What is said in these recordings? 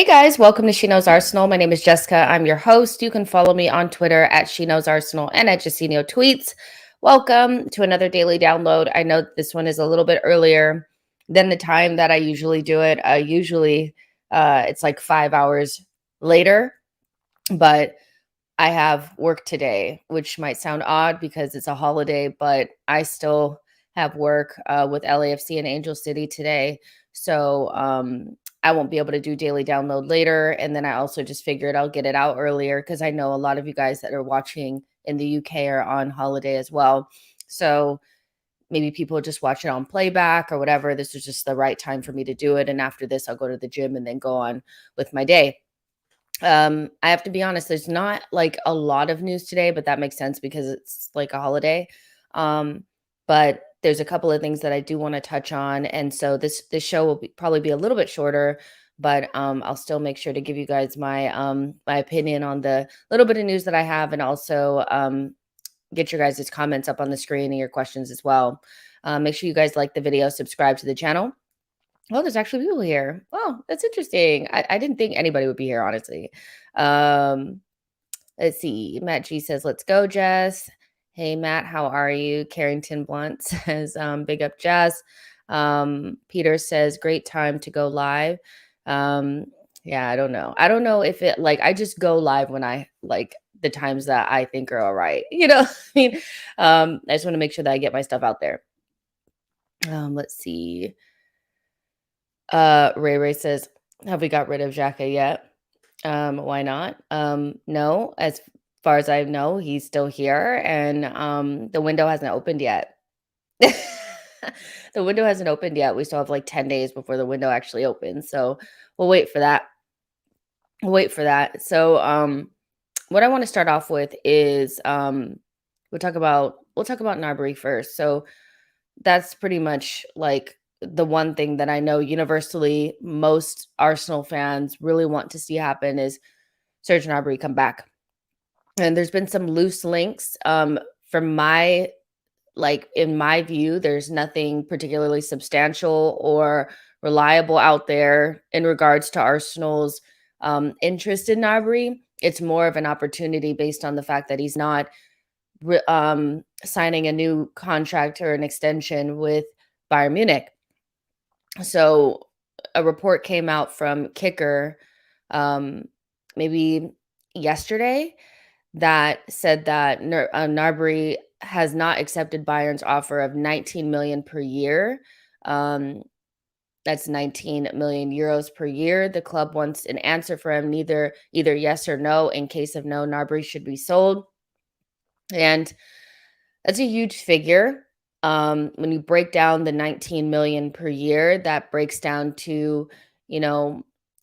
Hey guys, welcome to She Knows Arsenal. My name is Jessica. I'm your host. You can follow me on Twitter at She Knows Arsenal and at Jacino Tweets. Welcome to another daily download. I know this one is a little bit earlier than the time that I usually do it. Usually it's like 5 hours later, but I have work today, which might sound odd because it's a holiday, but I still have work with LAFC and Angel City today. So I won't be able to do daily download later. And then I also just figured I'll get it out earlier because I know a lot of you guys that are watching in the UK are on holiday as well. So maybe people just watch it on playback or whatever. This was just the right time for me to do it. And after this, I'll go to the gym and then go on with my day. I have to be honest, there's not like a lot of news today, but that makes sense because it's like a holiday. Um, but there's a couple of things that I do want to touch on. And so this show will probably be a little bit shorter, but I'll still make sure to give you guys my opinion on the little bit of news that I have, and also get your guys' comments up on the screen and your questions as well. Make sure you guys like the video, subscribe to the channel. Oh, there's actually people here. Oh, that's interesting. I didn't think anybody would be here, honestly. Um, let's see. Matt G says, let's go, Jess. Hey, Matt, how are you? Carrington Blunt says, big up, Jess. Peter says, great time to go live. Yeah, I don't know. I don't know if it, like, I just go live when I, like, the times that I think are all right. I mean, I just want to make sure that I get my stuff out there. Let's see. Ray says, have we got rid of Xhaka yet? Why not? No, as far as I know, he's still here, and the window hasn't opened yet. The window hasn't opened yet. We still have like 10 days before the window actually opens. So we'll wait for that. So what I want to start off with is we'll talk about Gnabry first. So that's pretty much like the one thing that I know universally most Arsenal fans really want to see happen is Serge Gnabry come back. And there's been some loose links. From my, like, in my view, there's nothing particularly substantial or reliable out there in regards to Arsenal's interest in Gnabry. It's more of an opportunity based on the fact that he's not signing a new contract or an extension with Bayern Munich. So a report came out from Kicker maybe yesterday that said that Gnabry has not accepted Bayern's offer of 19 million per year. That's 19 million euros per year. The club wants an answer for him, either yes or no. In case of no, Gnabry should be sold. And that's a huge figure. When you break down the 19 million per year, that breaks down to,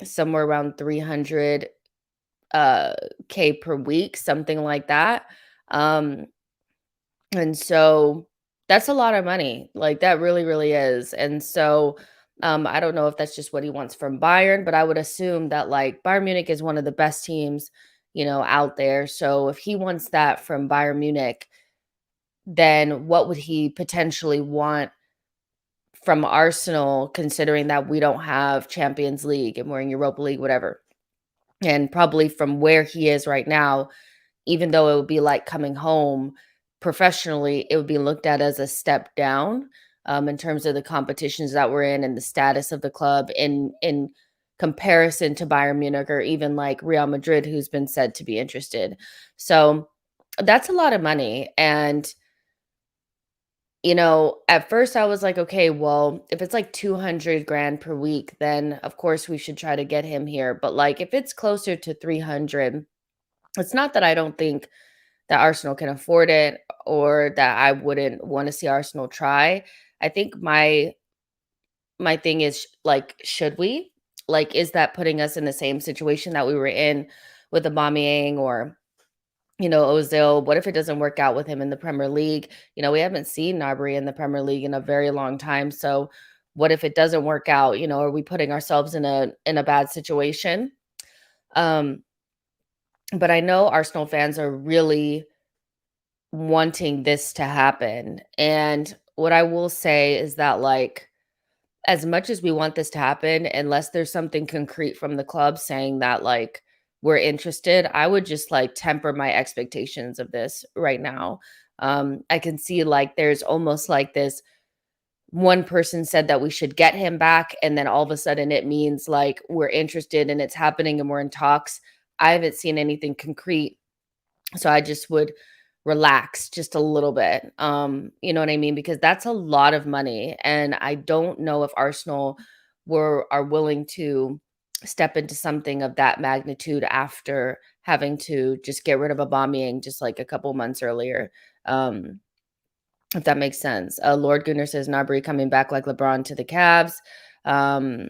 somewhere around 300 K per week, something like that. And so that's a lot of money. Like, that really, really is. And so I don't know if that's just what he wants from Bayern, but I would assume that, like, Bayern Munich is one of the best teams, out there. So if he wants that from Bayern Munich, then what would he potentially want from Arsenal, considering that we don't have Champions League and we're in Europa League, whatever? And probably from where he is right now, even though it would be like coming home professionally, it would be looked at as a step down in terms of the competitions that we're in and the status of the club in comparison to Bayern Munich or even like Real Madrid, who's been said to be interested. So that's a lot of money. And at first I was like, okay, well, if it's like 200 grand per week, then of course we should try to get him here. But like, if it's closer to 300, it's not that I don't think that Arsenal can afford it or that I wouldn't want to see Arsenal try. I think my thing is, like, should we? Like, is that putting us in the same situation that we were in with Aubameyang or Ozil? What if it doesn't work out with him in the Premier League? We haven't seen Gnabry in the Premier League in a very long time. So what if it doesn't work out? Are we putting ourselves in a bad situation? But I know Arsenal fans are really wanting this to happen. And what I will say is that, like, as much as we want this to happen, unless there's something concrete from the club saying that, like, we're interested, I would just, like, temper my expectations of this right now. I can see, like, there's almost like this one person said that we should get him back, and then all of a sudden it means, like, we're interested and it's happening and we're in talks. I haven't seen anything concrete, so I just would relax just a little bit. You know what I mean? Because that's a lot of money, and I don't know if Arsenal are willing to step into something of that magnitude after having to just get rid of Aubameyang just like a couple months earlier. Um, if that makes sense. Lord Gunnar says Gnabry coming back like LeBron to the Cavs. Um,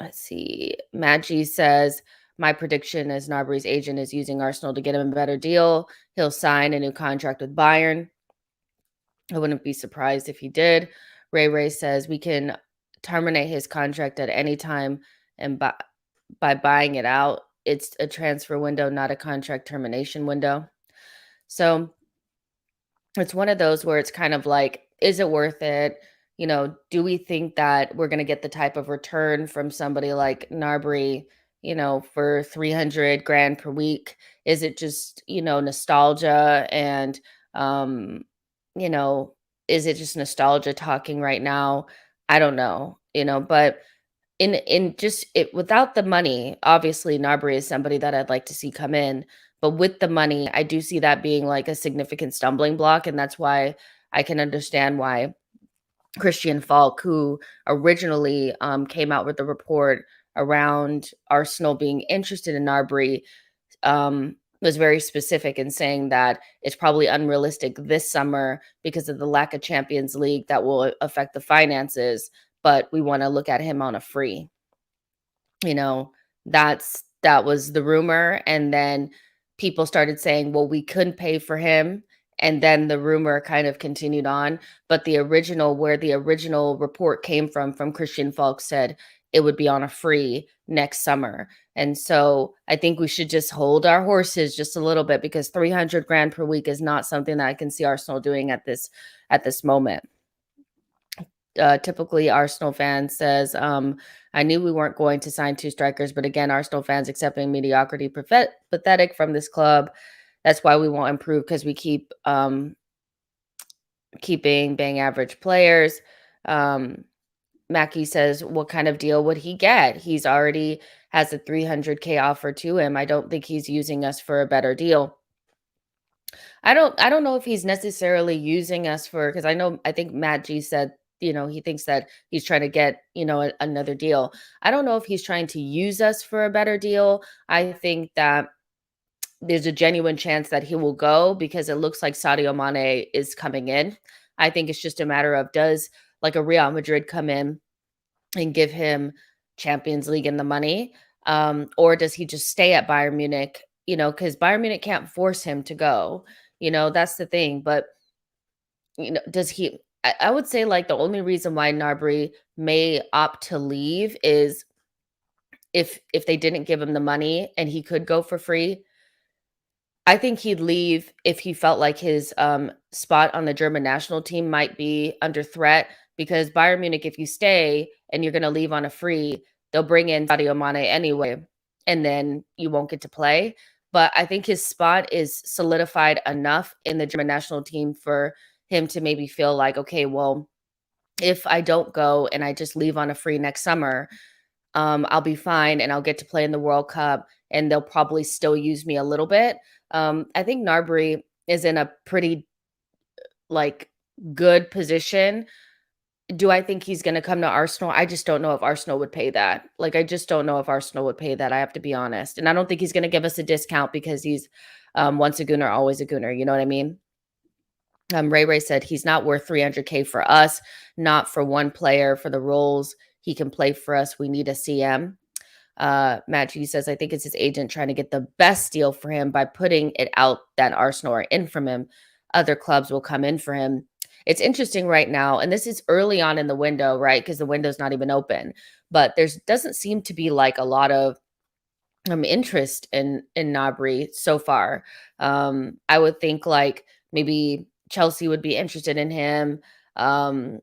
let's see. Maggie says, my prediction is Gnabry's agent is using Arsenal to get him a better deal. He'll sign a new contract with Bayern. I wouldn't be surprised if he did. Ray says we can terminate his contract at any time, and by buying it out, it's a transfer window, not a contract termination window. So it's one of those where it's kind of like, is it worth it? You know, do we think that we're going to get the type of return from somebody like Gnabry, you know, for 300 grand per week? Is it just, you know, nostalgia and, you know, is it just nostalgia talking right now? I don't know, you know, but in just it without the money, obviously Gnabry is somebody that I'd like to see come in, but with the money, I do see that being like a significant stumbling block, and that's why I can understand why Christian Falk, who originally came out with the report around Arsenal being interested in Gnabry, was very specific in saying that it's probably unrealistic this summer because of the lack of Champions League that will affect the finances, but we want to look at him on a free. You know, that was the rumor, and then people started saying, "Well, we couldn't pay for him," and then the rumor kind of continued on, but the original report came from Christian Falk said it would be on a free next summer, and so I think we should just hold our horses just a little bit because 300 grand per week is not something that I can see Arsenal doing at this moment. Typically Arsenal fan says, I knew we weren't going to sign two strikers, but again, Arsenal fans accepting mediocrity pathetic from this club. That's why we won't improve because we keeping bang average players. Um, Mackie says, what kind of deal would he get? He's already has a 300K offer to him. I don't think he's using us for a better deal. I don't know if he's necessarily using us for because I think Matt G said, you know, he thinks that he's trying to get, you know, another deal. I don't know if he's trying to use us for a better deal. I think that there's a genuine chance that he will go because it looks like Sadio Mane is coming in. I think it's just a matter of does like a Real Madrid come in and give him Champions League and the money, or does he just stay at Bayern Munich? You know, because Bayern Munich can't force him to go. You know, that's the thing. But you know, does he? I would say like the only reason why Gnabry may opt to leave is if they didn't give him the money and he could go for free. I think he'd leave if he felt like his spot on the German national team might be under threat because Bayern Munich, if you stay and you're going to leave on a free, they'll bring in Sadio Mane anyway, and then you won't get to play. But I think his spot is solidified enough in the German national team for him to maybe feel like, okay, well, if I don't go and I just leave on a free next summer, I'll be fine and I'll get to play in the World Cup and they'll probably still use me a little bit. I think Gnabry is in a pretty like good position. Do I think he's going to come to Arsenal? I just don't know if Arsenal would pay that. Like, I just don't know if Arsenal would pay that. I have to be honest. And I don't think he's going to give us a discount because he's once a Gooner, always a Gooner. You know what I mean? Ray said he's not worth 300K for us, not for one player, for the roles he can play for us. We need a CM. Matt G says, I think it's his agent trying to get the best deal for him by putting it out that Arsenal are in from him. Other clubs will come in for him. It's interesting right now, and this is early on in the window, right? Because the window's not even open, but there doesn't seem to be like a lot of interest in Gnabry so far. I would think like maybe Chelsea would be interested in him. Um,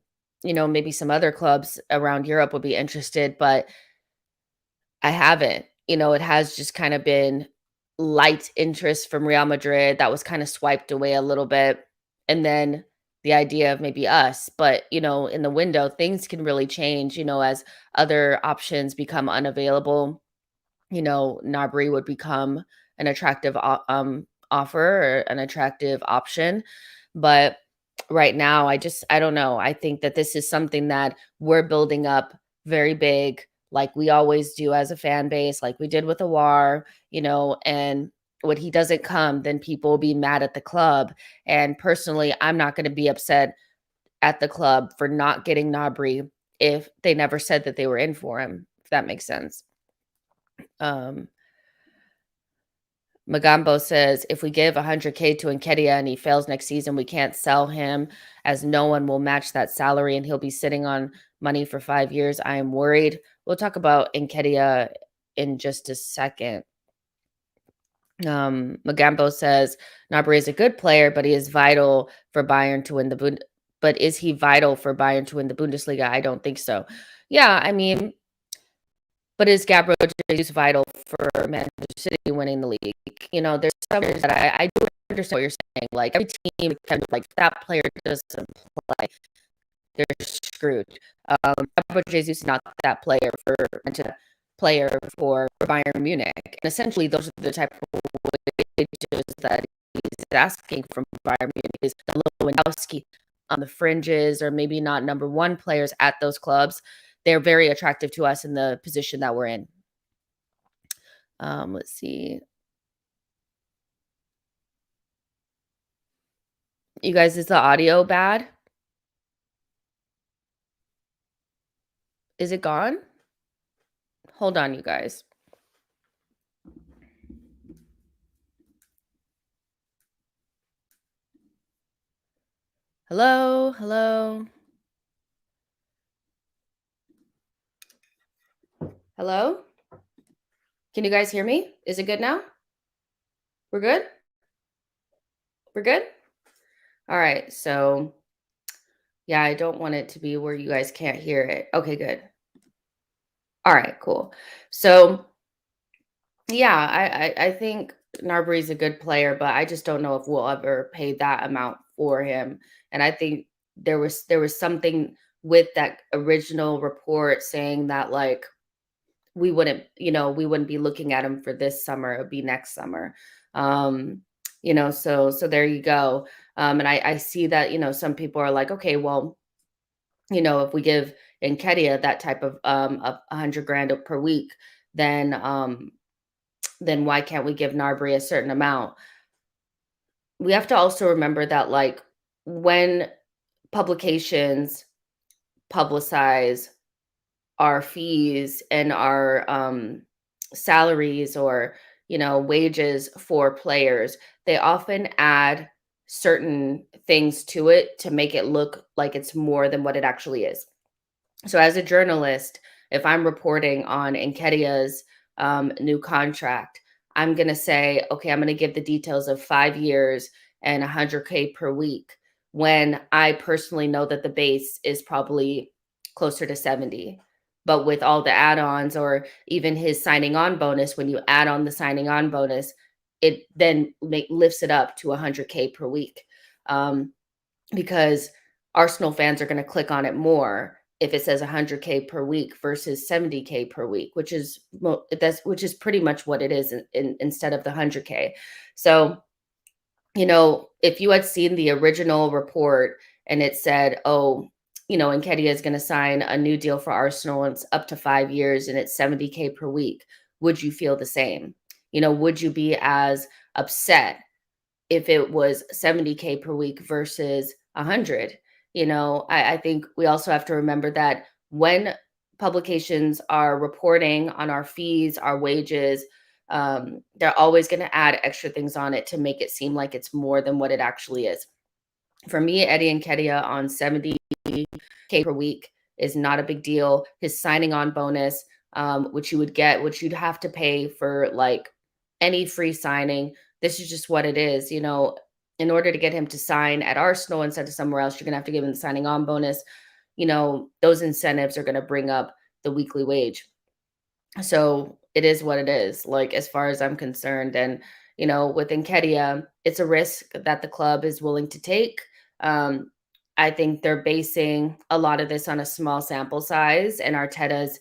maybe some other clubs around Europe would be interested, but I haven't. It has just kind of been light interest from Real Madrid that was kind of swiped away a little bit. And then the idea of maybe us. But, in the window, things can really change, as other options become unavailable. Gnabry would become an attractive offer or an attractive option. But right now, I don't know. I think that this is something that we're building up very big, like we always do as a fan base, like we did with Awar, and when he doesn't come, then people will be mad at the club. And personally, I'm not going to be upset at the club for not getting Gnabry if they never said that they were in for him, if that makes sense. Magambo says, if we give 100K to Nketiah and he fails next season, we can't sell him as no one will match that salary and he'll be sitting on money for 5 years. I am worried. We'll talk about Nketiah in just a second. Magambo says, Gnabry is a good player, but he is vital for Bayern to win the But is he vital for Bayern to win the Bundesliga? I don't think so. Yeah, I mean, but is Gabriel Jesus vital for Manchester City winning the league? There's some players that I do understand what you're saying. Like every team, like if that player doesn't play, they're screwed. Gabriel Jesus is not that player for Bayern Munich, and essentially those are the type of wages that he's asking from Bayern Munich. Is the Lewandowski on the fringes, or maybe not number one players at those clubs. They're very attractive to us in the position that we're in. Let's see. You guys, is the audio bad? Is it gone? Hold on, you guys. Hello, hello. Hello? Can you guys hear me? Is it good now? We're good? We're good? All right. So, yeah, I don't want it to be where you guys can't hear it. Okay, good. All right, cool. So, yeah, I think Gnabry is a good player, but I just don't know if we'll ever pay that amount for him. And I think there was something with that original report saying that like we wouldn't be looking at him for this summer. It would be next summer. So there you go. And I see that, some people are like, okay, well, if we give Nketiah that type of 100 grand per week, then why can't we give Gnabry a certain amount? We have to also remember that like when publications publicize our fees and our salaries or wages for players, they often add certain things to it to make it look like it's more than what it actually is. So as a journalist, if I'm reporting on Nketiah's new contract, I'm going to say, okay, I'm going to give the details of 5 years and 100K per week, when I personally know that the base is probably closer to 70. But with all the add-ons or even his signing on bonus, when you add on the signing on bonus, it then lifts it up to 100K per week, because Arsenal fans are going to click on it more if it says 100K per week versus 70K per week, which is pretty much what it is instead of the 100K. So, if you had seen the original report and it said, oh, Nketiah is going to sign a new deal for Arsenal and it's up to 5 years and it's 70K per week, would you feel the same? Would you be as upset if it was 70K per week versus 100? I think we also have to remember that when publications are reporting on our fees, our wages, they're always going to add extra things on it to make it seem like it's more than what it actually is. For me, Eddie Nketiah on 70K per week is not a big deal. His signing on bonus, which you'd have to pay for like any free signing. This is just what it is. In order to get him to sign at Arsenal instead of somewhere else, you're going to have to give him the signing on bonus. those incentives are going to bring up the weekly wage. So it is what it is, like, as far as I'm concerned. And, with Nketiah, it's a risk that the club is willing to take. Um, I think they're basing a lot of this on a small sample size and Arteta's,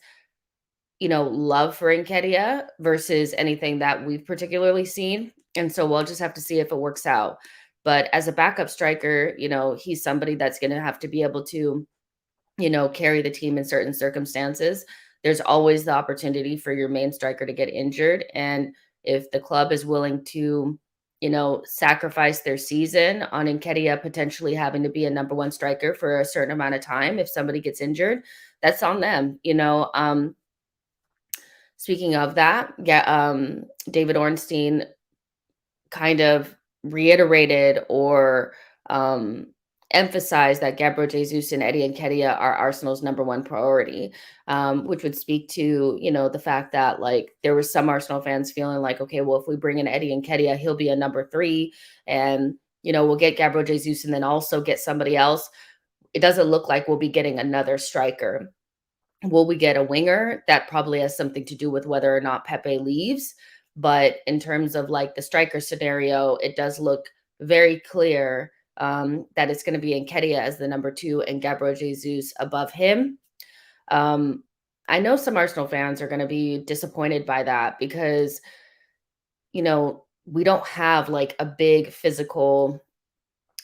love for Nketiah versus anything that we've particularly seen. And so we'll just have to see if it works out. But as a backup striker, he's somebody that's going to have to be able to carry the team in certain circumstances. There's always the opportunity for your main striker to get injured. And if the club is willing to, sacrifice their season on Nketiah potentially having to be a number one striker for a certain amount of time, if somebody gets injured, that's on them. Speaking of that, yeah, David Ornstein kind of reiterated or um, emphasized that Gabriel Jesus and Eddie Nketiah are Arsenal's number one priority, which would speak to, the fact that, like, there were some Arsenal fans feeling like, okay, well, if we bring in Eddie Nketiah, he'll be a number three, and, we'll get Gabriel Jesus and then also get somebody else. It doesn't look like we'll be getting another striker. Will we get a winger? That probably has something to do with whether or not Pepe leaves. But in terms of, like, the striker scenario, it does look very clear that it's going to be Nketiah as the number two and Gabriel Jesus above him. I know some Arsenal fans are going to be disappointed by that because, we don't have like a big physical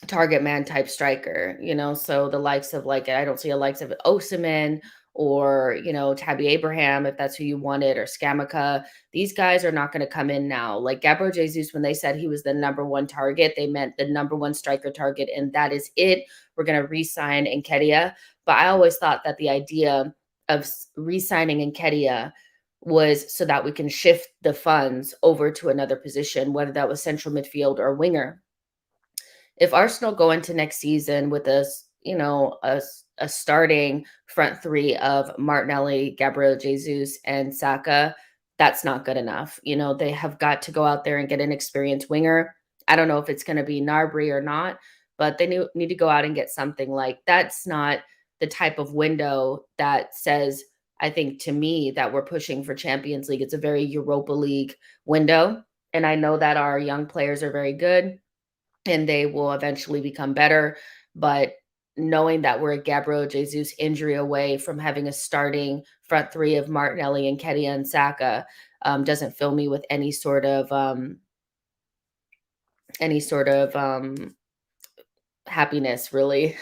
target man type striker, so the likes of, like, I don't see a likes of Osimhen or, Tabby Abraham, if that's who you wanted, or Scamacca. These guys are not going to come in now. Like Gabriel Jesus, when they said he was the number one target, they meant the number one striker target, and that is it. We're going to re-sign Nketiah. But I always thought that the idea of re-signing Nketiah was so that we can shift the funds over to another position, whether that was central midfield or winger. If Arsenal go into next season with a starting front three of Martinelli, Gabriel Jesus, and Saka, that's not good enough. They have got to go out there and get an experienced winger. I don't know if it's going to be Gnabry or not, but they need to go out and get something. Like, that's not the type of window that says, I think, to me, that we're pushing for Champions League. It's a very Europa League window. And I know that our young players are very good and they will eventually become better. But knowing that we're a Gabriel Jesus injury away from having a starting front three of Martinelli and Nketiah and Saka doesn't fill me with any sort of happiness, really.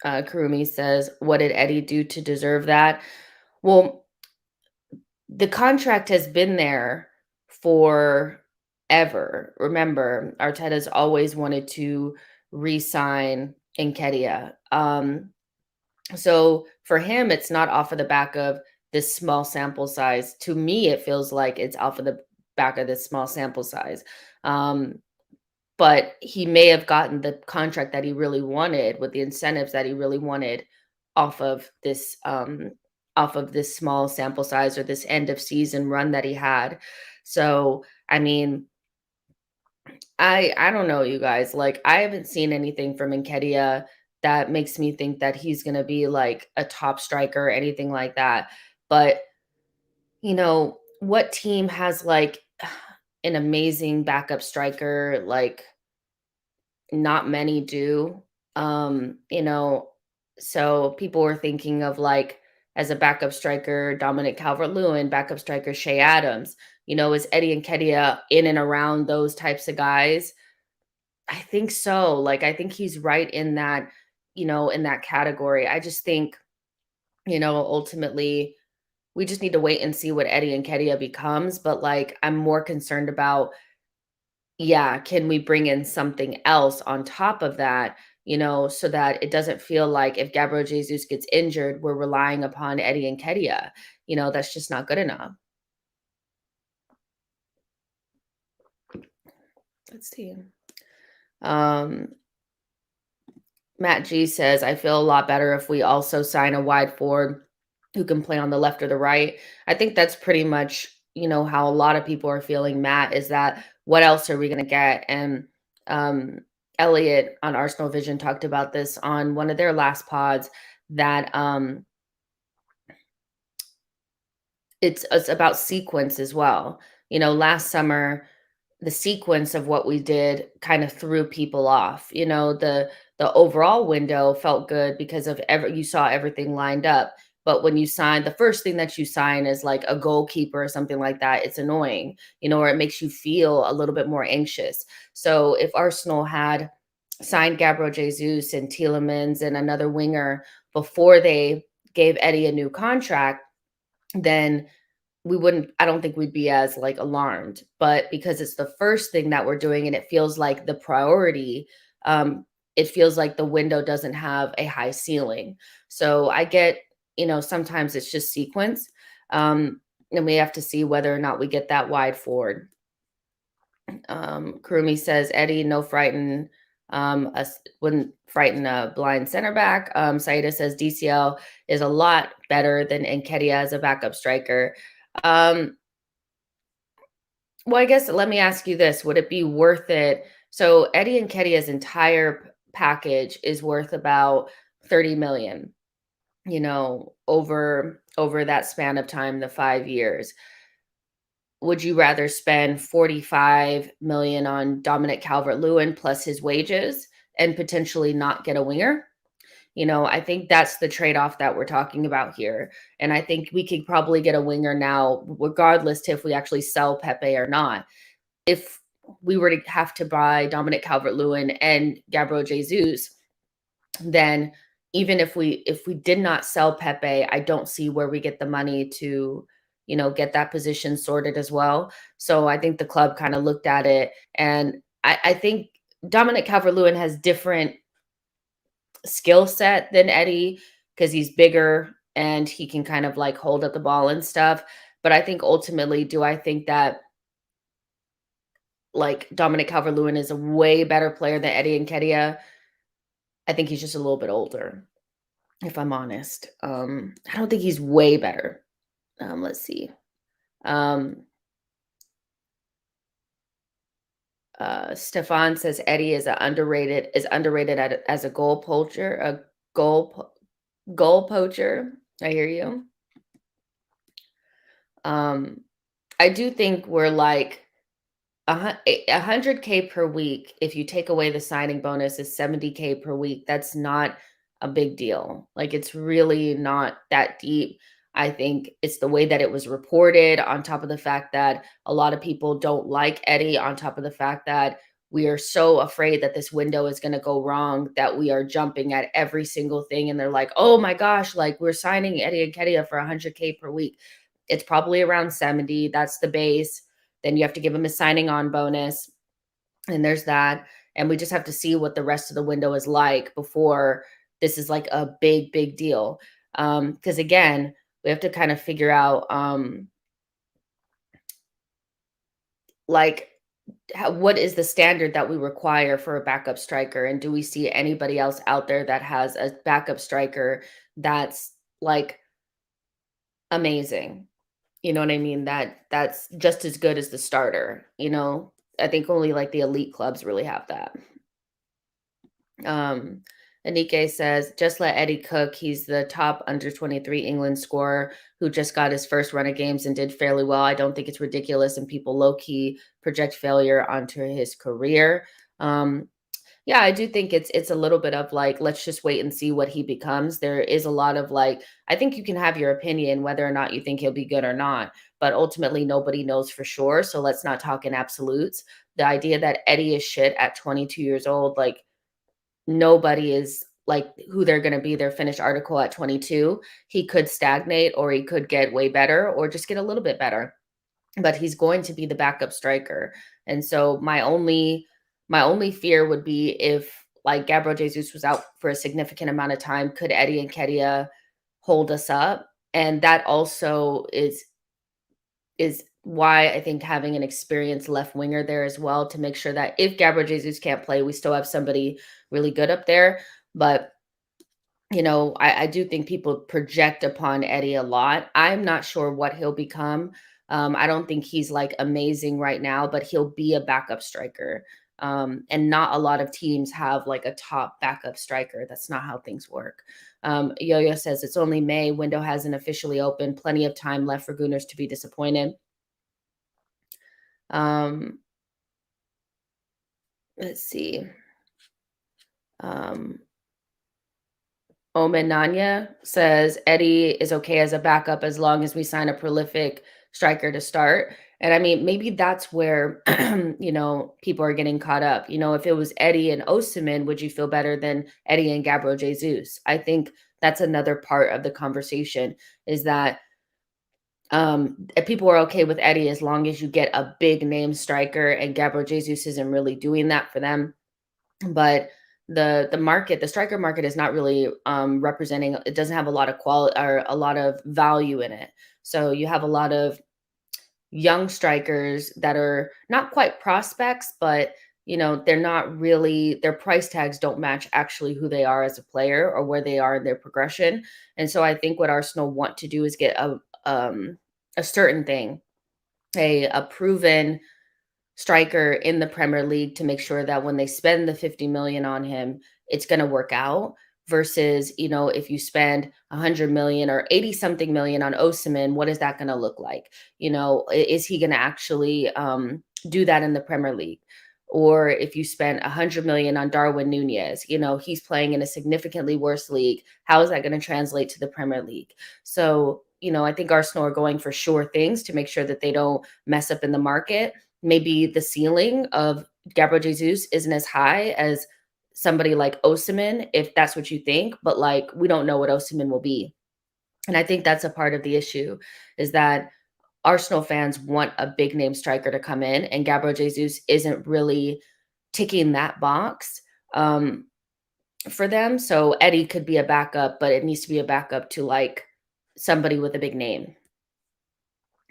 Kurumi says, what did Eddie do to deserve that? Well, the contract has been there for ever. Remember, Arteta's always wanted to re-sign Nketiah. So for him, it's not off of the back of this small sample size. To me, it feels like it's off of the back of this small sample size. But he may have gotten the contract that he really wanted with the incentives that he really wanted off of this small sample size or this end of season run that he had. So, I mean, I don't know, you guys. Like, I haven't seen anything from Nketiah that makes me think that he's going to be like a top striker or anything like that. But, what team has like an amazing backup striker? Like, not many do. So people were thinking of, like, as a backup striker, Dominic Calvert-Lewin, backup striker Shea Adams. Is Eddie Nketiah in and around those types of guys? I think so. Like, I think he's right in that, in that category. I just think, ultimately we just need to wait and see what Eddie Nketiah becomes. But, like, I'm more concerned about, yeah, can we bring in something else on top of that, so that it doesn't feel like if Gabriel Jesus gets injured, we're relying upon Eddie Nketiah. That's just not good enough. Let's see. Matt G says, I feel a lot better if we also sign a wide forward who can play on the left or the right. I think that's pretty much, how a lot of people are feeling, Matt, is that what else are we going to get? And Elliot on Arsenal Vision talked about this on one of their last pods, that it's about sequence as well. Last summer, the sequence of what we did kind of threw people off. The overall window felt good because of you saw everything lined up. But when you sign, the first thing that you sign is like a goalkeeper or something like that. It's annoying, or it makes you feel a little bit more anxious. So if Arsenal had signed Gabriel Jesus and Tielemans and another winger before they gave Eddie a new contract, then I don't think we'd be as like alarmed. But because it's the first thing that we're doing and it feels like the priority, it feels like the window doesn't have a high ceiling. So I get, sometimes it's just sequence. And we have to see whether or not we get that wide forward. Kurumi says Eddie us wouldn't frighten a blind center back. Saida says DCL is a lot better than Nketiah as a backup striker. Well, I guess let me ask you this: would it be worth it? So Eddie Nketiah's entire package is worth about 30 million. Over that span of time, the 5 years. Would you rather spend 45 million on Dominic Calvert-Lewin plus his wages and potentially not get a winger? I think that's the trade-off that we're talking about here. And I think we could probably get a winger now, regardless if we actually sell Pepe or not. If we were to have to buy Dominic Calvert-Lewin and Gabriel Jesus, then even if we did not sell Pepe, I don't see where we get the money to, get that position sorted as well. So I think the club kind of looked at it, and I think Dominic Calvert-Lewin has different skill set than Eddie because he's bigger and he can kind of like hold up the ball and stuff. But I think ultimately, do I think that like Dominic Calvert-Lewin is a way better player than Eddie Nketiah? I think he's just a little bit older, if I'm honest. I don't think he's way better. Let's see. Stefan says Eddie is underrated as a goal poacher. I hear you. I do think we're like 100K per week. If you take away the signing bonus, is 70K per week. That's not a big deal. Like, it's really not that deep. I think it's the way that it was reported, on top of the fact that a lot of people don't like Eddie, on top of the fact that we are so afraid that this window is going to go wrong that we are jumping at every single thing. And they're like, oh my gosh, like we're signing Eddie Nketiah for 100K per week. It's probably around 70. That's the base. Then you have to give him a signing on bonus. And there's that. And we just have to see what the rest of the window is like before this is like a big, big deal. Because again, we have to kind of figure out what is the standard that we require for a backup striker? And do we see anybody else out there that has a backup striker that's like amazing? You know what I mean? That's just as good as the starter. I think only like the elite clubs really have that. Anike says, just let Eddie cook. He's the top under 23 England scorer who just got his first run of games and did fairly well. I don't think it's ridiculous, and people low-key project failure onto his career. Yeah, I do think it's a little bit of like, let's just wait and see what he becomes. There is a lot of like, I think you can have your opinion whether or not you think he'll be good or not, but ultimately nobody knows for sure. So let's not talk in absolutes. The idea that Eddie is shit at 22 years old, like nobody is like who they're going to be their finished article at 22. He could stagnate, or he could get way better, or just get a little bit better. But he's going to be the backup striker. And so my only fear would be if like Gabriel Jesus was out for a significant amount of time, could Eddie Nketiah hold us up? And that also is why I think having an experienced left winger there as well, to make sure that if Gabriel Jesus can't play, we still have somebody really good up there. But I do think people project upon Eddie a lot. I'm not sure what he'll become. I don't think he's like amazing right now, but he'll be a backup striker. And not a lot of teams have like a top backup striker. That's not how things work. Yo-Yo says it's only May. Window hasn't officially opened. Plenty of time left for Gooners to be disappointed. Let's see. Omen Nanya says Eddie is okay as a backup as long as we sign a prolific striker to start. And I mean, maybe that's where people are getting caught up. If it was Eddie and Osimhen, would you feel better than Eddie and Gabriel Jesus? I think that's another part of the conversation is that if people are okay with Eddie as long as you get a big name striker, and Gabriel Jesus isn't really doing that for them. But the market, the striker market is not really representing, it doesn't have a lot of quality or a lot of value in it. So you have a lot of young strikers that are not quite prospects, but they're not really, their price tags don't match actually who they are as a player or where they are in their progression. And so I think what Arsenal want to do is get a certain thing, a proven striker in the Premier League to make sure that when they spend the 50 million on him, it's going to work out versus, if you spend 100 million or 80 something million on Osimhen, what is that going to look like? Is he going to actually do that in the Premier League? Or if you spend 100 million on Darwin Nunez, he's playing in a significantly worse league. How is that going to translate to the Premier League? So, I think Arsenal are going for sure things to make sure that they don't mess up in the market. Maybe the ceiling of Gabriel Jesus isn't as high as somebody like Osimhen, if that's what you think, but like we don't know what Osimhen will be. And I think that's a part of the issue is that Arsenal fans want a big name striker to come in, and Gabriel Jesus isn't really ticking that box for them. So Eddie could be a backup, but it needs to be a backup to like somebody with a big name.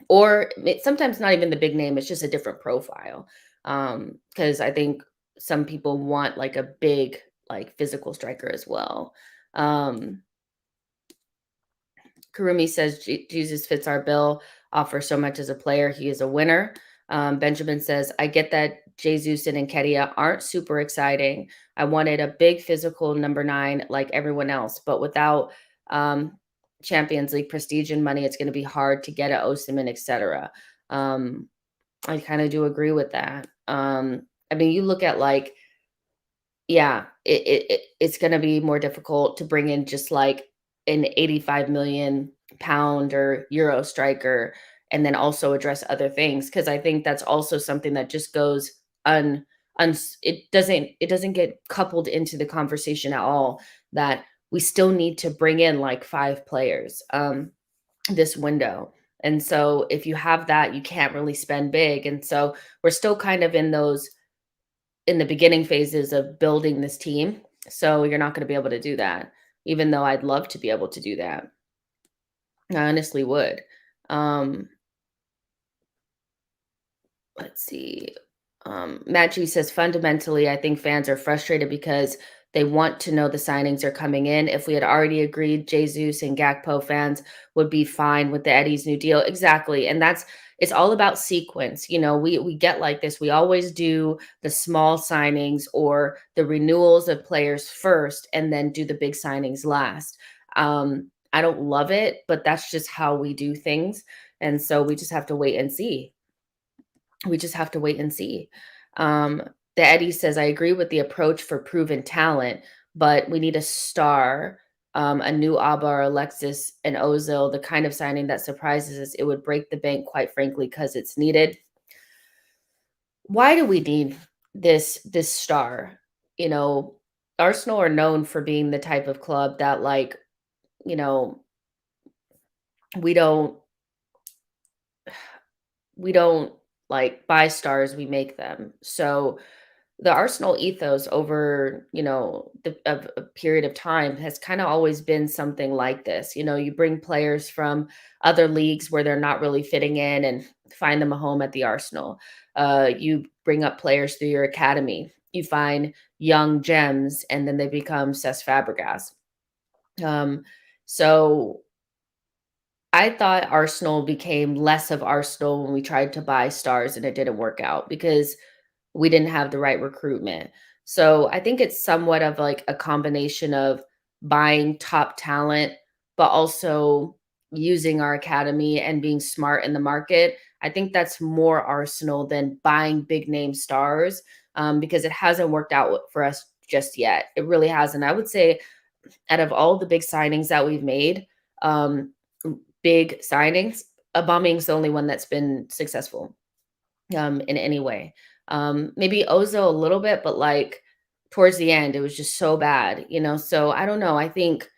Or sometimes not even the big name, it's just a different profile. Because I think some people want like a big, like physical striker as well. Karumi says Jesus fits our bill, offers so much as a player. He is a winner. Benjamin says, I get that Jesus and Nketiah aren't super exciting. I wanted a big physical number 9 like everyone else, but without Champions League prestige and money, it's going to be hard to get at Osimhen, etc. I kind of do agree with that. I mean, you look at like, yeah, it's going to be more difficult to bring in just like an 85 million pound or euro striker and then also address other things, because I think that's also something that just goes it doesn't get coupled into the conversation at all, that we still need to bring in like 5 players this window. And so if you have that, you can't really spend big. And so we're still kind of in the beginning phases of building this team. So you're not going to be able to do that, even though I'd love to be able to do that. I honestly would. Let's see. Matt G says, fundamentally, I think fans are frustrated because they want to know the signings are coming in. If we had already agreed Jesus and Gakpo, fans would be fine with the Eddie's new deal. Exactly. And it's all about sequence. We get like this. We always do the small signings or the renewals of players first and then do the big signings last. I don't love it, but that's just how we do things. And so we just have to wait and see. We just have to wait and see. The Eddie says, I agree with the approach for proven talent, but we need a star, a new Abba or Alexis and Ozil, the kind of signing that surprises us. It would break the bank, quite frankly, because it's needed. Why do we need this star? Arsenal are known for being the type of club that like, you know, we don't like buy stars, we make them. So the Arsenal ethos over, a period of time has kind of always been something like this. You bring players from other leagues where they're not really fitting in and find them a home at the Arsenal. You bring up players through your academy. You find young gems and then they become Cesc Fabregas. So I thought Arsenal became less of Arsenal when we tried to buy stars and it didn't work out, because we didn't have the right recruitment. So I think it's somewhat of like a combination of buying top talent, but also using our academy and being smart in the market. I think that's more Arsenal than buying big name stars, because it hasn't worked out for us just yet. It really hasn't. I would say out of all the big signings that we've made, um, big signings, Aubameyang's the only one that's been successful in any way. Maybe Ozo a little bit, but like towards the end, it was just so bad, you know. So I don't know. I think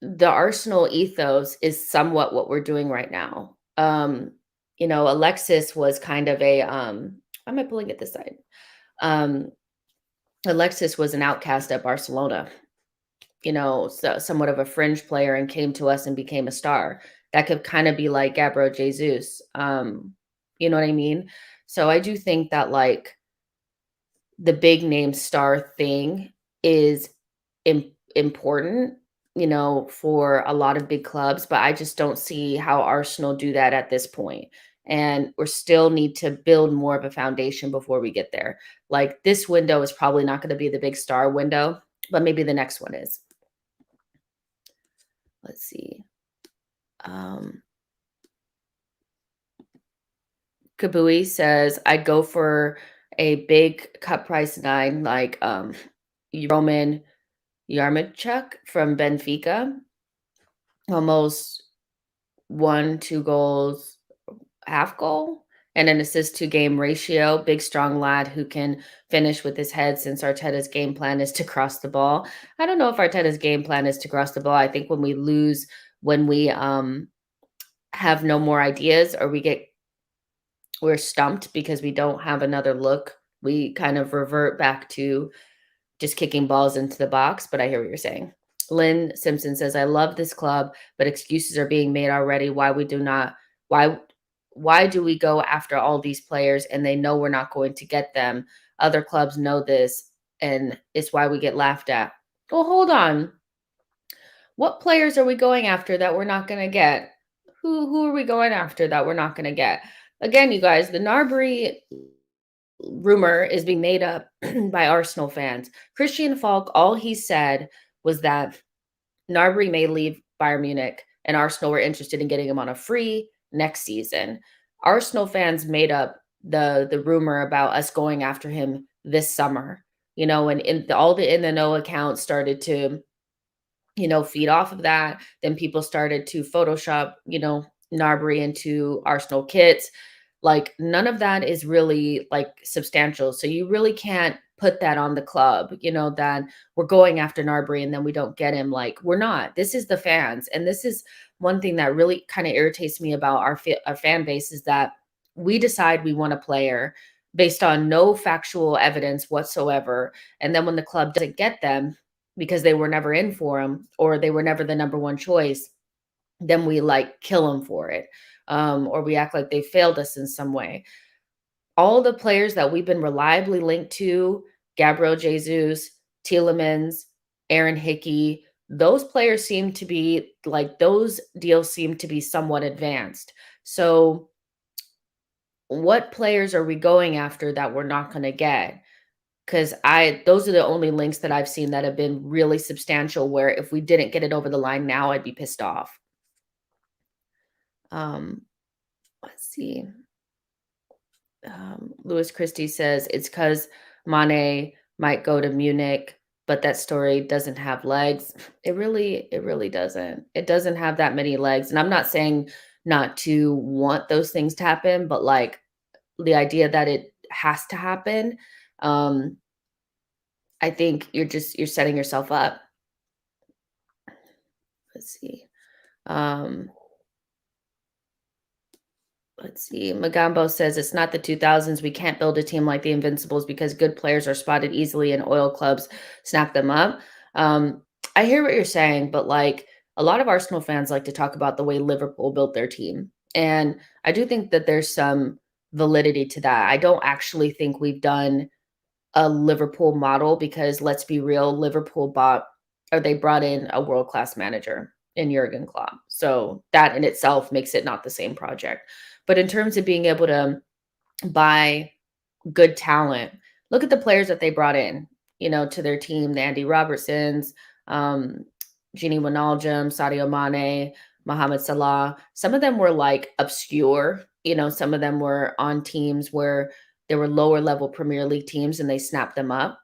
the Arsenal ethos is somewhat what we're doing right now. You know, Alexis was kind of a why am I pulling it this side? Um, Alexis was an outcast at Barcelona, you know, so somewhat of a fringe player and came to us and became a star. That could kind of be like Gabriel Jesus. You know what I mean? So I do think that like the big name star thing is important, you know, for a lot of big clubs, but I just don't see how Arsenal do that at this point. And we still need to build more of a foundation before we get there. Like this window is probably not going to be the big star window, but maybe the next one is. Let's see. Um, Kabui says, I'd go for a big cut price 9, like Roman Yarmachuk from Benfica, almost 1, 2 goals, half goal, and an assist to game ratio. Big, strong lad who can finish with his head since Arteta's game plan is to cross the ball. I don't know if Arteta's game plan is to cross the ball. I think when we lose, when we have no more ideas or we're stumped because we don't have another look, we kind of revert back to just kicking balls into the box, but I hear what you're saying. Lynn Simpson says, I love this club, but excuses are being made already. Why why do we go after all these players and they know we're not going to get them? Other clubs know this and it's why we get laughed at. Well, hold on. What players are we going after that we're not going to get? Who are we going after that we're not going to get? Again, you guys, the Gnabry rumor is being made up by Arsenal fans. Christian Falk, all he said was that Gnabry may leave Bayern Munich and Arsenal were interested in getting him on a free next season. Arsenal fans made up the rumor about us going after him this summer, you know, and all the in the know accounts started to, you know, feed off of that. Then people started to Photoshop, you know, Gnabry into Arsenal kits. Like none of that is really like substantial. So you really can't put that on the club, you know, that we're going after Gnabry and then we don't get him. Like we're not. This is the fans. And this is one thing that really kind of irritates me about our fan base is that we decide we want a player based on no factual evidence whatsoever. And then when the club doesn't get them because they were never in for him or they were never the number one choice, then we like kill them for it. Or we act like they failed us in some way. All the players that we've been reliably linked to, Gabriel Jesus, Tielemans, Aaron Hickey, those players seem to be like those deals seem to be somewhat advanced. So what players are we going after that we're not going to get? Because those are the only links that I've seen that have been really substantial where if we didn't get it over the line now, I'd be pissed off. Let's see. Louis Christie says it's because Mane might go to Munich, but that story doesn't have legs. It really doesn't. It doesn't have that many legs. And I'm not saying not to want those things to happen, but like the idea that it has to happen, I think you're setting yourself up. Let's see. Let's see. Magambo says it's not the 2000s. We can't build a team like the Invincibles because good players are spotted easily and oil clubs snap them up. I hear what you're saying, but like a lot of Arsenal fans like to talk about the way Liverpool built their team. And I do think that there's some validity to that. I don't actually think we've done a Liverpool model because let's be real, they brought in a world-class manager in Jurgen Klopp. So that in itself makes it not the same project. But in terms of being able to buy good talent. Look at the players that they brought in, to their team, the Andy Robertsons, um, Gini Wijnaldum, Sadio Mane, Mohamed Salah. Some of them were like obscure, some of them were on teams where there were lower level Premier League teams and they snapped them up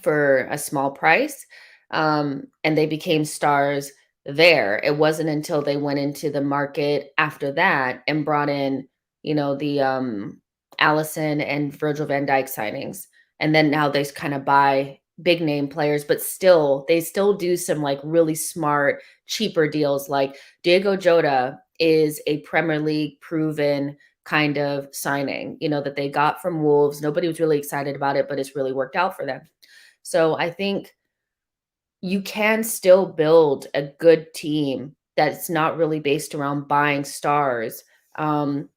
for a small price. And they became stars there. It wasn't until they went into the market after that and brought in, the Allison and Virgil van Dijk signings. And then now they kind of buy big name players, but still, they still do some like really smart, cheaper deals. Like Diego Jota is a Premier League proven kind of signing, that they got from Wolves. Nobody was really excited about it, but it's really worked out for them. So I think you can still build a good team that's not really based around buying stars. Um,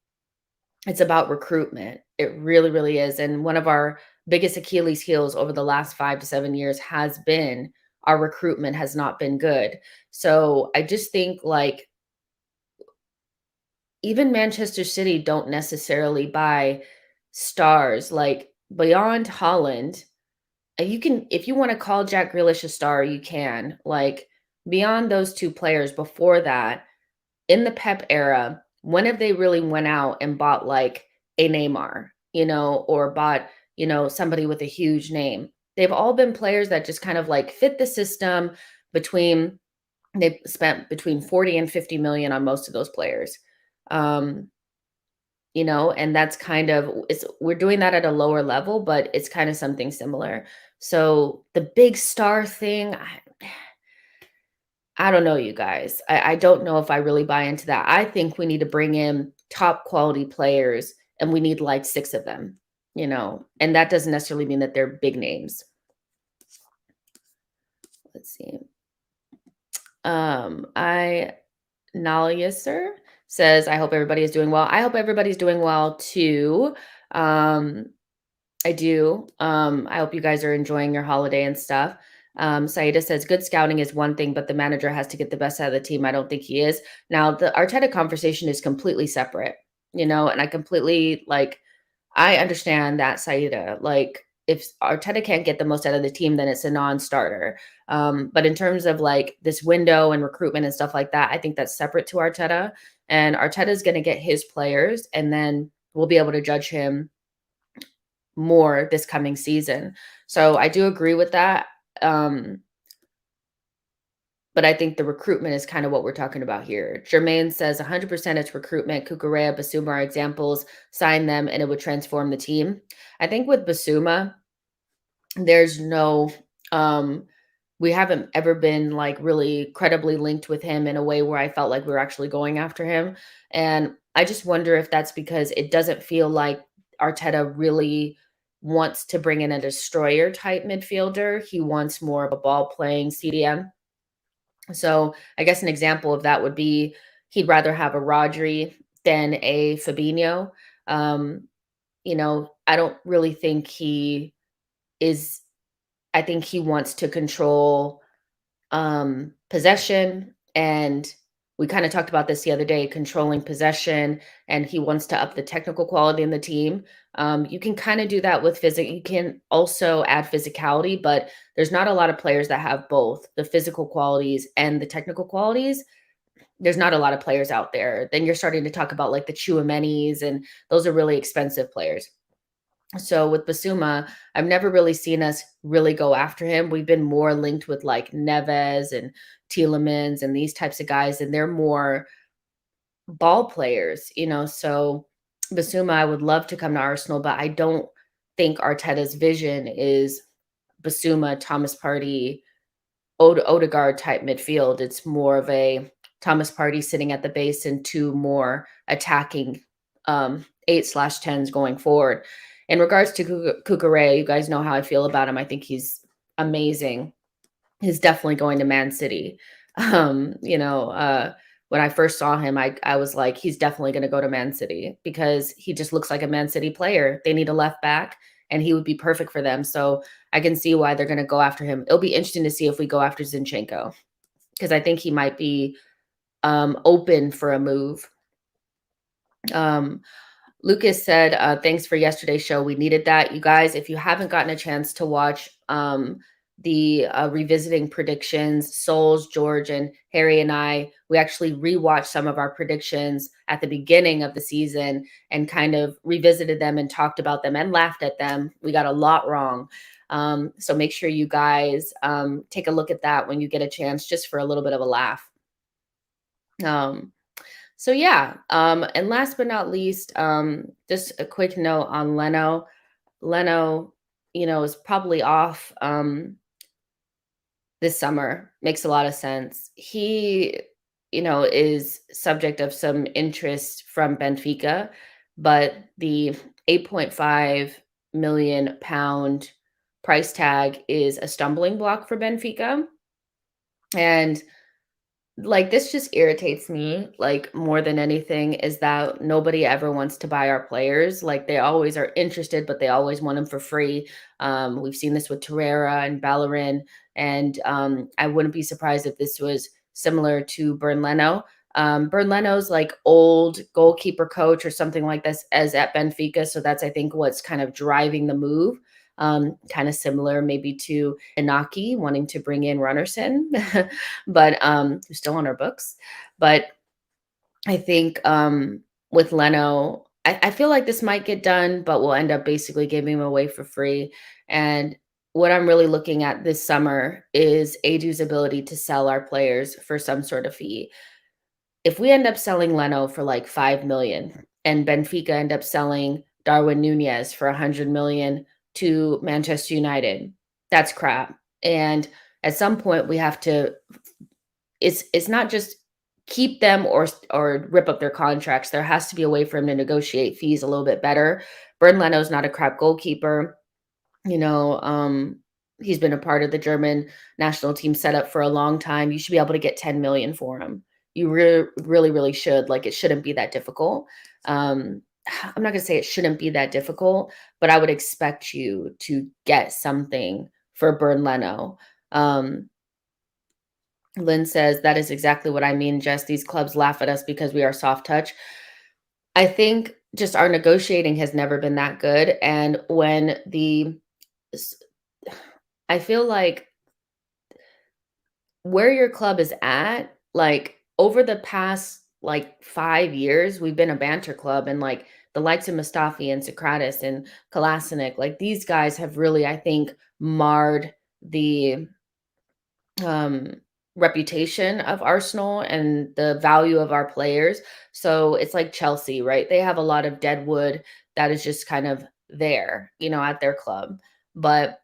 it's about recruitment. It really, really is. And one of our biggest Achilles heels over the last 5 to 7 years has been our recruitment has not been good. So I just think like even Manchester City don't necessarily buy stars like beyond Holland. You can, if you want to call Jack Grealish a star, you can. Like beyond those two players before that, in the Pep era, when have they really went out and bought like a Neymar, or bought, somebody with a huge name? They've all been players that just kind of like fit the system between, they've spent between 40 and 50 million on most of those players. Um, and that's kind of we're doing that at a lower level, but it's kind of something similar. So the big star thing, I don't know, you guys. I don't know if I really buy into that. I think we need to bring in top quality players and we need like 6 of them, and that doesn't necessarily mean that they're big names. Let's see. I Naliaser says, I hope everybody is doing well. I hope everybody's doing well too. I do. I hope you guys are enjoying your holiday and stuff. Saida says, good scouting is one thing, but the manager has to get the best out of the team. I don't think he is. Now, the Arteta conversation is completely separate, and I completely I understand that, Saida. Like, if Arteta can't get the most out of the team, then it's a non-starter. But in terms of like this window and recruitment and stuff like that, I think that's separate to Arteta. And Arteta is going to get his players, and then we'll be able to judge him more this coming season. So I do agree with that. But I think the recruitment is kind of what we're talking about here. Jermaine says 100% it's recruitment. Kukurea, Basuma are examples. Sign them and it would transform the team. I think with Basuma, there's no, we haven't ever been like really credibly linked with him in a way where I felt like we were actually going after him. And I just wonder if that's because it doesn't feel like Arteta really wants to bring in a destroyer type midfielder. He wants more of a ball playing CDM. So I guess an example of that would be he'd rather have a Rodri than a Fabinho. I don't really think he is, I think he wants to control possession. And we kind of talked about this the other day, controlling possession, and he wants to up the technical quality in the team. You can kind of do that with physics. You can also add physicality, but there's not a lot of players that have both the physical qualities and the technical qualities. There's not a lot of players out there. Then you're starting to talk about like the Chouamenis, and those are really expensive players. So with Basuma, I've never really seen us really go after him. We've been more linked with like Neves and Tielemans and these types of guys, and they're more ball players, So Basuma, I would love to come to Arsenal, but I don't think Arteta's vision is Basuma, Thomas Partey, Odegaard type midfield. It's more of a Thomas Partey sitting at the base and 2 more attacking 8/10s going forward. In regards to Kukurea, you guys know how I feel about him. I think he's amazing. He's definitely going to Man City. When I first saw him, I was like, he's definitely going to go to Man City because he just looks like a Man City player. They need a left back, and he would be perfect for them. So I can see why they're going to go after him. It'll be interesting to see if we go after Zinchenko because I think he might be open for a move. Lucas said, thanks for yesterday's show. We needed that. You guys, if you haven't gotten a chance to watch the revisiting predictions, Souls, George, and Harry and we actually rewatched some of our predictions at the beginning of the season and kind of revisited them and talked about them and laughed at them. We got a lot wrong. So make sure you guys take a look at that when you get a chance, just for a little bit of a laugh. So yeah, and last but not least, just a quick note on Leno. Leno, is probably off this summer. Makes a lot of sense. He, is subject of some interest from Benfica, but the 8.5 million pound price tag is a stumbling block for Benfica. And like, this just irritates me, like, more than anything, is that nobody ever wants to buy our players. Like, they always are interested, but they always want them for free. We've seen this with Torreira and Bellerin, and I wouldn't be surprised if this was similar to bernd Leno. Bernd Leno's like old goalkeeper coach or something like this as at Benfica. So that's, I think, what's kind of driving the move. Kind of similar maybe to Inaki wanting to bring in Runnerson, but who's still on our books. But I think with Leno, I feel like this might get done, but we'll end up basically giving him away for free. And what I'm really looking at this summer is Edu's ability to sell our players for some sort of fee. If we end up selling Leno for like 5 million and Benfica end up selling Darwin Nunez for 100 million to Manchester United, that's crap. And at some point we have to, it's not just keep them or rip up their contracts. There has to be a way for him to negotiate fees a little bit better. Bernd Leno's not a crap goalkeeper. He's been a part of the German national team setup for a long time. You should be able to get 10 million for him. You really, really should. Like, it shouldn't be that difficult. I'm not going to say it shouldn't be that difficult, but I would expect you to get something for bernd Leno. Lynn says, that is exactly what I mean, Jess. These clubs laugh at us because we are soft touch. I think just our negotiating has never been that good. And I feel like where your club is at, like, over the past like 5 years, we've been a banter club, and like the likes of Mustafi and Socrates and Kolasinac, like these guys have really, I think, marred the reputation of Arsenal and the value of our players. So it's like Chelsea, right? They have a lot of deadwood that is just kind of there, at their club. But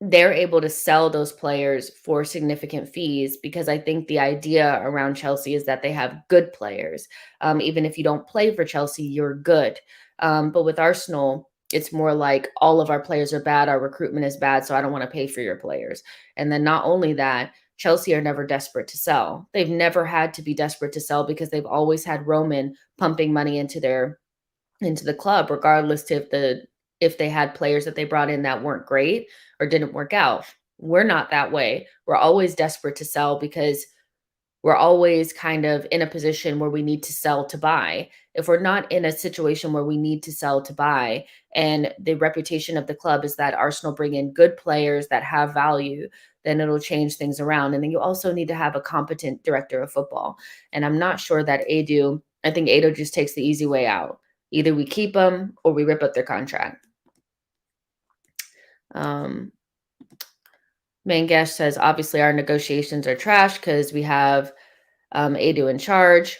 they're able to sell those players for significant fees because I think the idea around Chelsea is that they have good players. Even if you don't play for Chelsea, you're good. But with Arsenal, it's more like all of our players are bad, our recruitment is bad, so I don't want to pay for your players. And then not only that, Chelsea are never desperate to sell. They've never had to be desperate to sell because they've always had Roman pumping money into the club, regardless if they had players that they brought in that weren't great or didn't work out. We're not that way. We're always desperate to sell because we're always kind of in a position where we need to sell to buy. If we're not in a situation where we need to sell to buy, and the reputation of the club is that Arsenal bring in good players that have value, then it'll change things around. And then you also need to have a competent director of football. And I'm not sure that I think Edu just takes the easy way out. Either we keep them or we rip up their contract. Mangesh says, obviously our negotiations are trash because we have Edu in charge.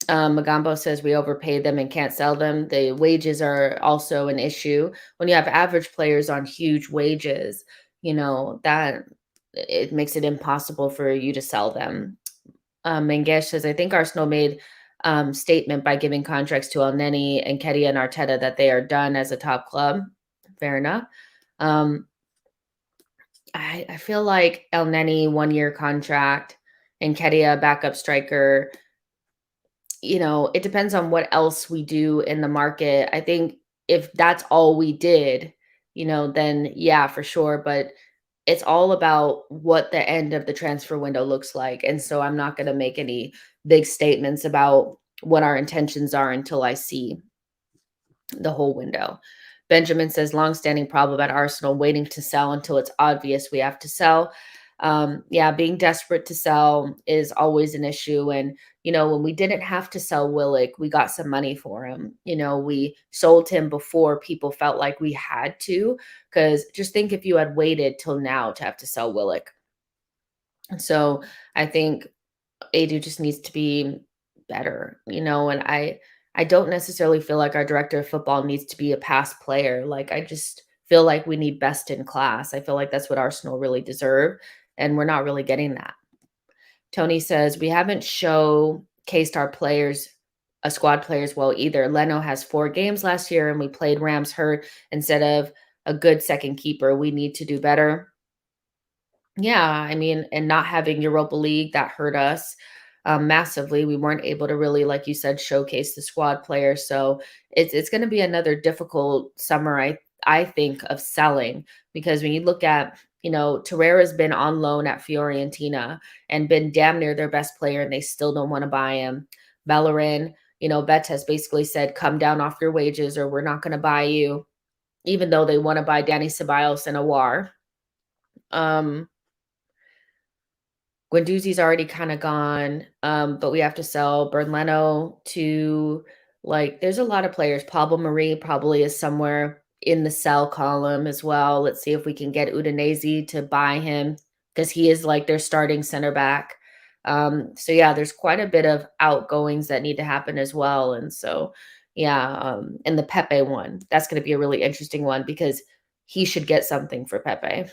Magambo says we overpaid them and can't sell them. The wages are also an issue. When you have average players on huge wages, that it makes it impossible for you to sell them. Mangesh says, I think Arsenal made statement by giving contracts to Elneny and Nketiah and Arteta that they are done as a top club. Fair enough. I feel like Elneny 1-year contract and Nketiah backup striker. It depends on what else we do in the market. I think if that's all we did, then yeah, for sure. But it's all about what the end of the transfer window looks like. And so I'm not going to make any big statements about what our intentions are until I see the whole window. Benjamin says, longstanding problem at Arsenal, waiting to sell until it's obvious we have to sell. Yeah, being desperate to sell is always an issue. And, when we didn't have to sell Willick, we got some money for him. We sold him before people felt like we had to, because just think if you had waited till now to have to sell Willick. So I think Adu just needs to be better, and I don't necessarily feel like our director of football needs to be a past player. Like, I just feel like we need best in class. I feel like that's what Arsenal really deserve, and we're not really getting that. Tony says, we haven't showcased our players, squad players well either. Leno has 4 games last year, and we played Rams hurt instead of a good second keeper. We need to do better. Yeah, I mean, and not having Europa League, that hurt us massively. We weren't able to really, like you said, showcase the squad players. So it's going to be another difficult summer, I think, of selling, because when you look at, Torreira's been on loan at Fiorentina and been damn near their best player, and they still don't want to buy him. Bellerin, Bet has basically said, come down off your wages or we're not going to buy you, even though they want to buy Danny Ceballos and Awar. Guendouzi's already kind of gone, but we have to sell Bernd Leno to, like, there's a lot of players. Pablo Marie probably is somewhere in the sell column as well. Let's see if we can get Udinese to buy him, because he is like their starting center back. So yeah, there's quite a bit of outgoings that need to happen as well. And so, yeah, and the Pepe one, that's going to be a really interesting one, because he should get something for Pepe.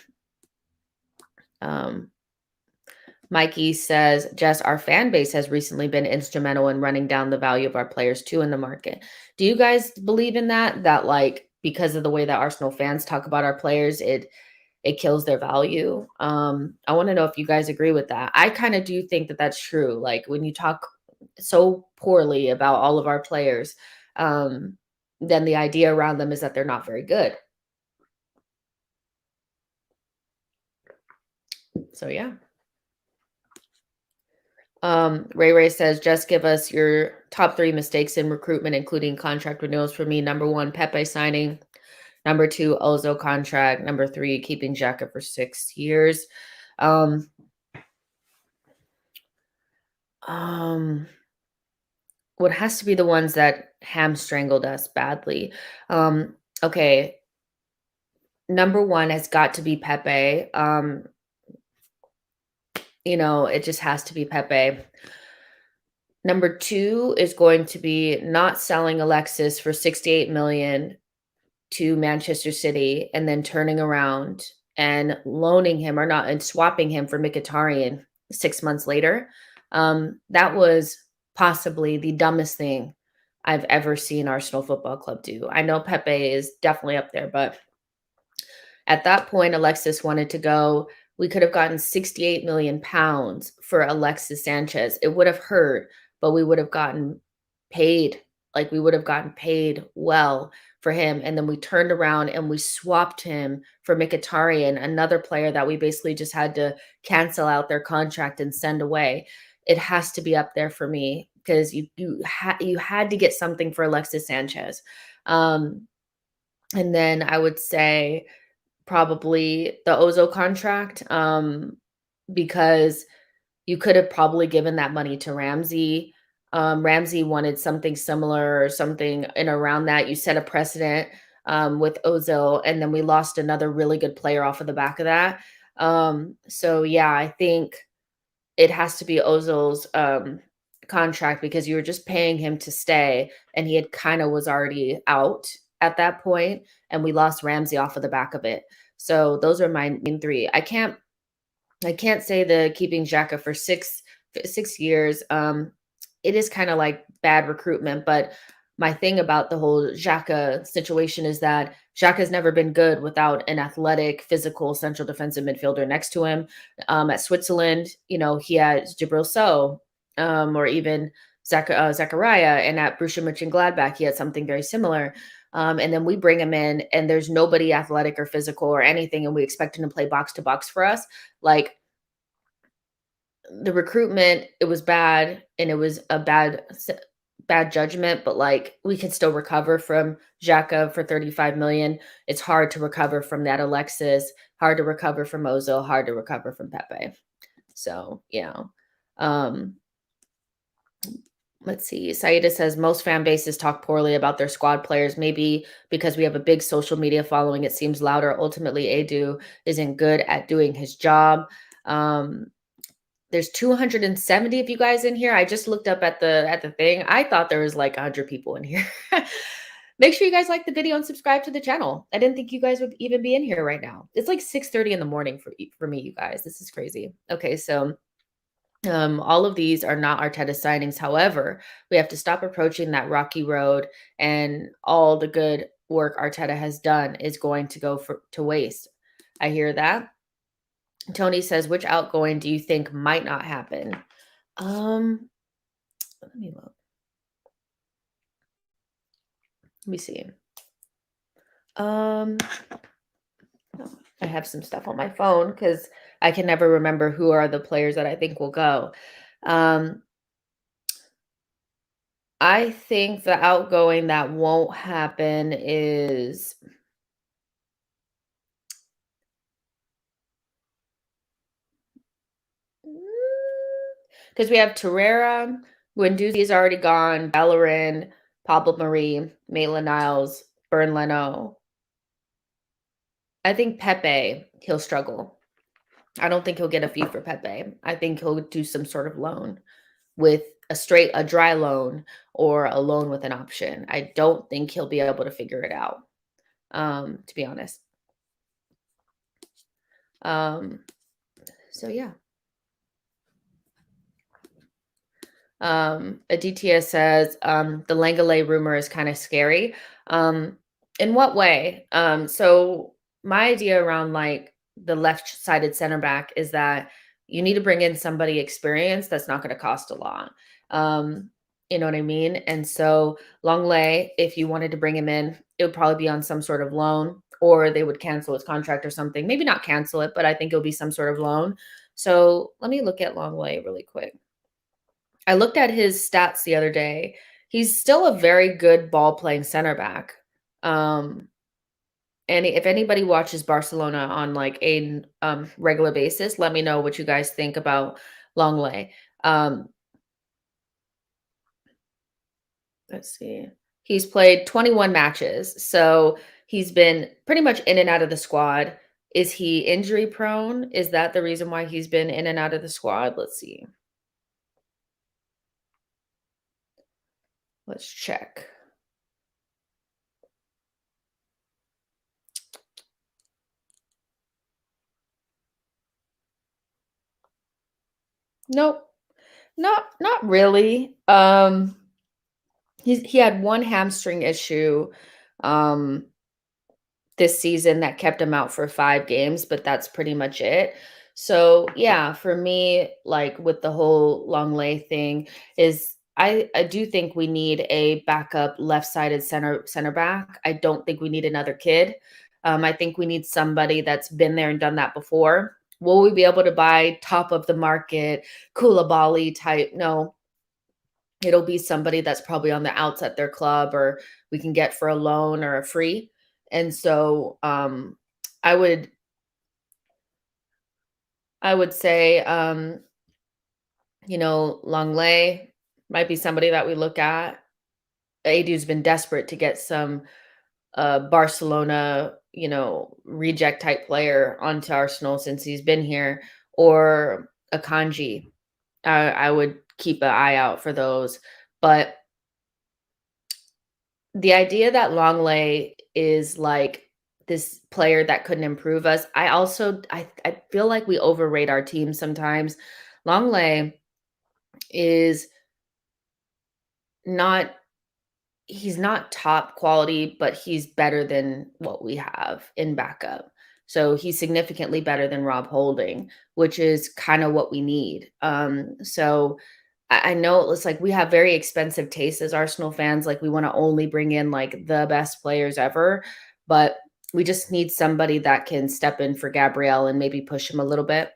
Mikey says, Jess, our fan base has recently been instrumental in running down the value of our players too in the market. Do you guys believe in that? That, like, because of the way that Arsenal fans talk about our players, it kills their value. I want to know if you guys agree with that. I kind of do think that that's true. Like, when you talk so poorly about all of our players, then the idea around them is that they're not very good. So yeah. Ray says, just give us your top 3 mistakes in recruitment, including contract renewals. For me, number 1, Pepe signing. Number 2, Ozo contract. Number 3, keeping Xhaka for 6 years. What has to be the ones that hamstrangled us badly? Okay. Number 1 has got to be Pepe. It just has to be Pepe. Number 2 is going to be not selling Alexis for 68 million to Manchester City and then turning around and loaning him, or not, and swapping him for Mkhitaryan 6 months later. That was possibly the dumbest thing I've ever seen Arsenal Football Club do. I know Pepe is definitely up there, but at that point, Alexis wanted to go. We could have gotten 68 million pounds for Alexis Sanchez. It would have hurt, but we would have gotten paid. Like, we would have gotten paid well for him. And then we turned around and we swapped him for Mkhitaryan, another player that we basically just had to cancel out their contract and send away. It has to be up there for me, because you had to get something for Alexis Sanchez. And then I would say probably the Ozo contract, because you could have probably given that money to Ramsey. Ramsey wanted something similar or something in around that. You set a precedent with Ozil, and then we lost another really good player off of the back of that. So yeah, I think it has to be Ozil's contract, because you were just paying him to stay, and he had kind of was already out at that point, and we lost Ramsey off of the back of it. So those are my main 3. I can't say the keeping Xhaka for 6 years. It is kind of like bad recruitment, but my thing about the whole Xhaka situation is that Xhaka's never been good without an athletic, physical central defensive midfielder next to him. At Switzerland, he had Gabriel, or even Zachariah, and at Borussia Mönchengladbach, he had something very similar. And then we bring him in, and there's nobody athletic or physical or anything, and we expect him to play box to box for us. Like, the recruitment, it was bad, and it was a bad bad judgment, but like we could still recover from Xhaka for 35 million. It's hard to recover from that Alexis, hard to recover from Ozil, hard to recover from Pepe. So, yeah. Um, let's see. Saida says most fan bases talk poorly about their squad players, maybe because we have a big social media following. It seems louder. Ultimately, Edu isn't good at doing his job. There's 270 of you guys in here. I just looked up at the thing. I thought there was like 100 people in here. Make sure you guys like the video and subscribe to the channel. I didn't think you guys would even be in here right now. It's like 6:30 in the morning for me, you guys. This is crazy. Okay, so all of these are not Arteta signings. However, we have to stop approaching that rocky road, and all the good work Arteta has done is going to go to waste. I hear that. Tony says, which outgoing do you think might not happen? Let me look. Let me see. I have some stuff on my phone because I can never remember who are the players that I think will go. I think the outgoing that won't happen is because we have Torreira, Guendouzi is already gone, Bellerin, Pablo Marie, Maitland-Niles, Bernd Leno. I think Pepe, he'll struggle. I don't think he'll get a fee for Pepe. I think he'll do some sort of loan with a dry loan or a loan with an option. I don't think he'll be able to figure it out, to be honest. So yeah. Aditya says the Langale rumor is kind of scary. In what way? So my idea around like the left-sided center back is that you need to bring in somebody experienced that's not going to cost a lot. You know what I mean? And so Longley, if you wanted to bring him in, it would probably be on some sort of loan, or they would cancel his contract or something. Maybe not cancel it, but I think it'll be some sort of loan. So let me look at Longley really quick. I looked at his stats the other day. He's still a very good ball playing center back. And if anybody watches Barcelona on like a regular basis, let me know what you guys think about Longley. Let's see. He's played 21 matches, so he's been pretty much in and out of the squad. Is he injury prone? Is that the reason why he's been in and out of the squad? Let's see. Let's check. Nope. Not really. He had one hamstring issue this season that kept him out for 5 games, but that's pretty much it. So, yeah, for me, like with the whole Longley thing is I do think we need a backup left-sided center back. I don't think we need another kid. I think we need somebody that's been there and done that before. Will we be able to buy top of the market Koulibaly type? No, it'll be somebody that's probably on the outs at their club, or we can get for a loan or a free. And so I would say Longley might be somebody that we look at. Adu's been desperate to get some Barcelona, reject type player onto Arsenal since he's been here, or a Kanji. I would keep an eye out for those. But the idea that Longley is like this player that couldn't improve us, I feel like we overrate our team sometimes. Longley is not he's not top quality, but he's better than what we have in backup. So he's significantly better than Rob Holding, which is kind of what we need. So I know it's like we have very expensive tastes as Arsenal fans. Like we want to only bring in like the best players ever, but we just need somebody that can step in for Gabriel and maybe push him a little bit.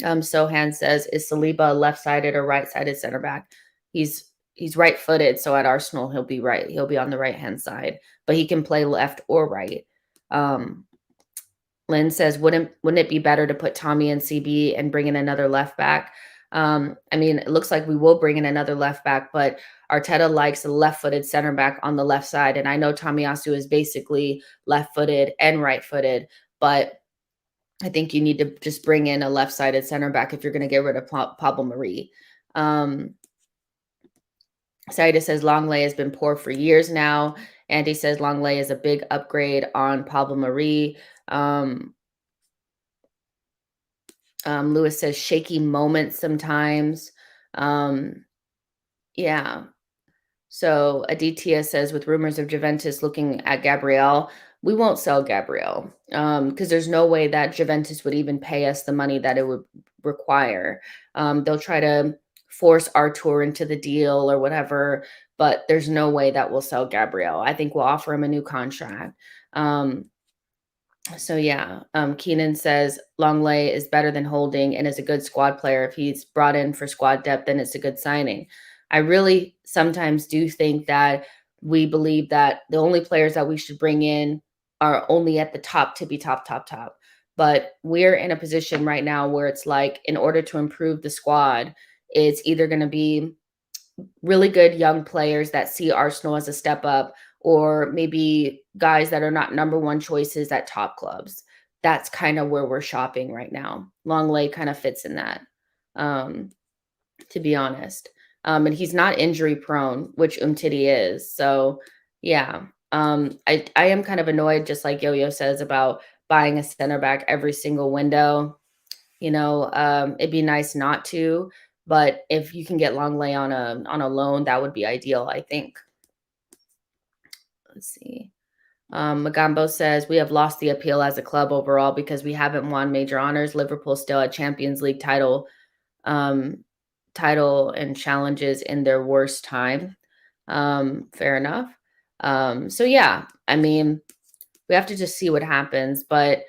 Sohan says, is Saliba left-sided or right-sided center back? He's he's right-footed, so at Arsenal he'll be right. He'll be on the right-hand side, but he can play left or right. Lynn says, wouldn't it be better to put Tommy and CB and bring in another left back? I mean, it looks like we will bring in another left back, but Arteta likes a left-footed center back on the left side. And I know Tomiyasu is basically left-footed and right-footed, but I think you need to just bring in a left-sided center back if you're going to get rid of Pablo Marie. Saida says Longley has been poor for years now. Andy says Longley is a big upgrade on Pablo Marie. Lewis says shaky moments sometimes. Yeah. So Aditya says with rumors of Juventus looking at Gabriel, we won't sell Gabriel because there's no way that Juventus would even pay us the money that it would require. They'll try to force Artur into the deal or whatever, but there's no way that we'll sell Gabriel. I think we'll offer him a new contract. So yeah, Keenan says Longley is better than Holding and is a good squad player. If he's brought in for squad depth, then it's a good signing. I really sometimes do think that we believe that the only players that we should bring in are only at the top to be top. But we're in a position right now where it's like, in order to improve the squad, it's either going to be really good young players that see Arsenal as a step up, or maybe guys that are not number one choices at top clubs. That's kind of where we're shopping right now. Longley kind of fits in that, to be honest. And he's not injury prone, which Umtiti is. So yeah, I am kind of annoyed, just like Yo-Yo says, about buying a center back every single window. It'd be nice not to, but if you can get Longley on a loan, that would be ideal, I think. Let's see. Magambo says, we have lost the appeal as a club overall because we haven't won major honors. Liverpool still had Champions League title and challenges in their worst time. Fair enough. So yeah, I mean, we have to just see what happens, but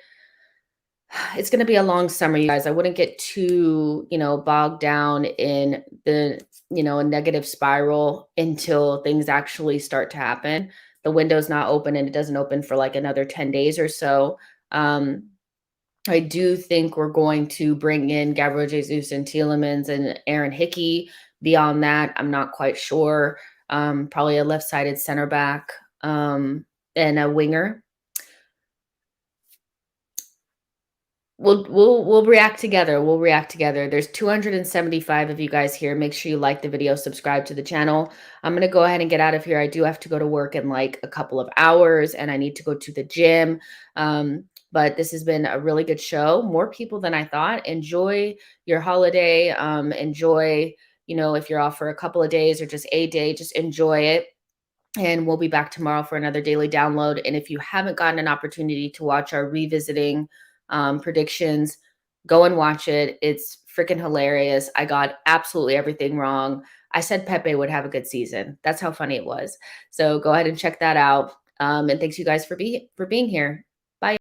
it's going to be a long summer, you guys. I wouldn't get too, bogged down in the, a negative spiral until things actually start to happen. The window's not open and it doesn't open for like another 10 days or so. I do think we're going to bring in Gabriel Jesus and Tielemans and Aaron Hickey. Beyond that, I'm not quite sure. Probably a left-sided center back and a winger. We'll react together. We'll react together. There's 275 of you guys here. Make sure you like the video, subscribe to the channel. I'm going to go ahead and get out of here. I do have to go to work in like a couple of hours and I need to go to the gym. But this has been a really good show. More people than I thought. Enjoy your holiday. Enjoy, if you're off for a couple of days or just a day, just enjoy it. And we'll be back tomorrow for another daily download. And if you haven't gotten an opportunity to watch our revisiting predictions, go and watch it. It's freaking hilarious. I got absolutely everything wrong. I said Pepe would have a good season. That's how funny it was. So go ahead and check that out. And thanks you guys for being here. Bye.